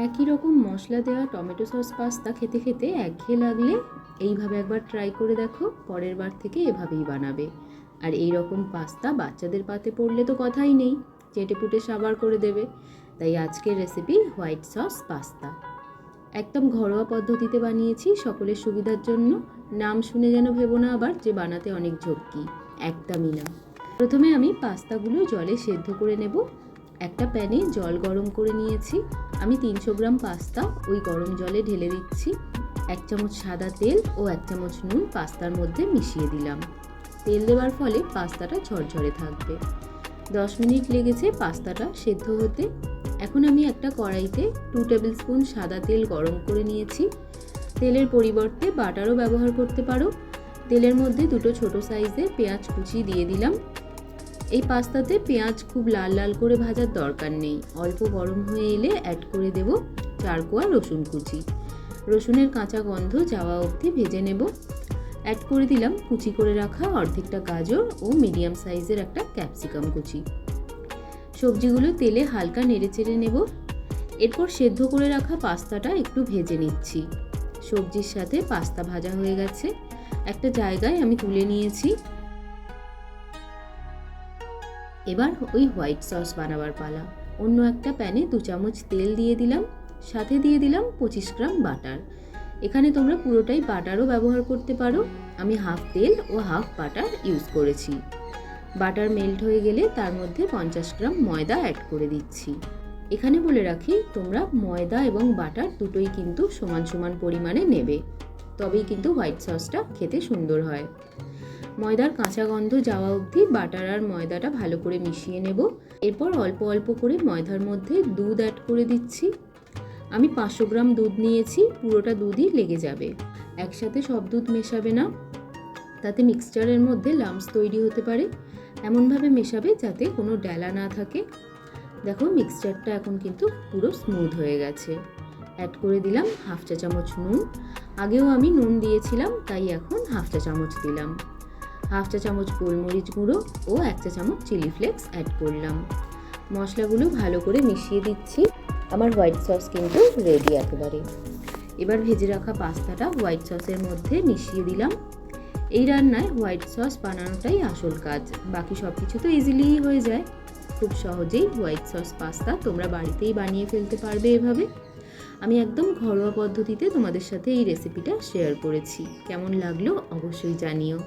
একই রকম মশলা দেওয়া টমেটো সস পাস্তা খেতে খেতে একঘেয়ে লাগলে এইভাবে একবার ট্রাই করে দেখো, পরের বার থেকে এভাবেই বানাবে। আর এই রকম পাস্তা বাচ্চাদের পাতে পড়লে তো কথাই নেই, চেটেপুটে সাবার করে দেবে। তাই আজকের রেসিপি হোয়াইট সস পাস্তা। একদম ঘরোয়া পদ্ধতিতে বানিয়েছি সকলের সুবিধার জন্য। নাম শুনে যেন ভেবো না আবার যে বানাতে অনেক ঝক্কি, একদমই না। প্রথমে আমি পাস্তাগুলো জলে সেদ্ধ করে নেব। একটা প্যানে জল গরম করে নিয়েছি। আমি 300 গ্রাম পাস্তা ওই গরম জলে ঢেলে দিচ্ছি। 1 চামচ সাদা তেল ও 1 চামচ নুন পাস্তার মধ্যে মিশিয়ে দিলাম। তেল দেওয়ার ফলে পাস্তাটা ঝরঝরে থাকবে। 10 মিনিট লেগেছে পাস্তাটা সেদ্ধ হতে। এখন আমি একটা কড়াইতে 2 টেবিল স্পুন সাদা তেল গরম করে নিয়েছি। তেলের পরিবর্তে বাটারও ব্যবহার করতে পারো। তেলের মধ্যে 2টো ছোট সাইজের পেঁয়াজ কুচি দিয়ে দিলাম। এই পাস্তাতে পেঁয়াজ খুব লাল লাল করে ভাজার দরকার নেই। অল্প গরম হয়ে এলে অ্যাড করে দেব 4 কোয়া রসুন কুচি। রসুনের কাঁচা গন্ধ যাওয়া অবধি ভেজে নেব। অ্যাড করে দিলাম কুচি করে রাখা অর্ধেকটা গাজর ও মিডিয়াম সাইজের একটা ক্যাপসিকাম কুচি। সবজিগুলো তেলে হালকা নেড়েচেড়ে নেব। এরপর সেদ্ধ করে রাখা পাস্তাটা একটু ভেজে নিচ্ছি। সবজির সাথে পাস্তা ভাজা হয়ে গেছে। একটা জায়গায় আমি তুলে নিয়েছি। এবার ওই হোয়াইট সস বানাবার পালা। অন্য একটা প্যানে 2 চামচ তেল দিয়ে দিলাম, সাথে দিয়ে দিলাম 25 গ্রাম বাটার। এখানে তোমরা পুরোটাই বাটারও ব্যবহার করতে পারো। আমি হাফ তেল ও হাফ বাটার ইউজ করেছি। বাটার মেল্ট হয়ে গেলে তার মধ্যে 50 গ্রাম ময়দা অ্যাড করে দিচ্ছি। এখানে বলে রাখি, তোমরা ময়দা এবং বাটার দুটোই কিন্তু সমান সমান পরিমাণে নেবে, তবেই কিন্তু হোয়াইট সসটা খেতে সুন্দর হয়। ময়দার কাঁচা গন্ধ যাওয়া অবধি বাটার আর ময়দাটা ভালো করে মিশিয়ে নেব। এরপর অল্প অল্প করে ময়দার মধ্যে দুধ অ্যাড করে দিচ্ছি। আমি 500 গ্রাম দুধ নিয়েছি, পুরোটা দুধই লেগে যাবে। একসাথে সব দুধ মেশাবে না, তাতে মিক্সচারের মধ্যে লাম্পস তৈরি হতে পারে। এমনভাবে মেশাবে যাতে কোনো ডেলা না থাকে। দেখো মিক্সচারটা এখন কিন্তু পুরো স্মুথ হয়ে গেছে। অ্যাড করে দিলাম হাফ চা চামচ নুন। আগেও আমি নুন দিয়েছিলাম, তাই এখন হাফ চা চামচ দিলাম। হাফ চা চামচ গোলমরিচ গুঁড়ো ও 1 চা চামচ চিলি ফ্লেক্স অ্যাড করলাম। মশলাগুলো ভালো করে মিশিয়ে দিচ্ছি। আমার হোয়াইট সস কিন্তু রেডি একেবারে। এবার ভেজে রাখা পাস্তাটা হোয়াইট সসের মধ্যে মিশিয়ে দিলাম। এই রান্নায় হোয়াইট সস বানানোটাই আসল কাজ, বাকি সব কিছু তো ইজিলিই হয়ে যায়। খুব সহজেই হোয়াইট সস পাস্তা তোমরা বাড়িতেই বানিয়ে ফেলতে পারবে এভাবে। আমি একদম ঘরোয়া পদ্ধতিতে তোমাদের সাথে এই রেসিপিটা শেয়ার করেছি। কেমন লাগলো অবশ্যই জানিও।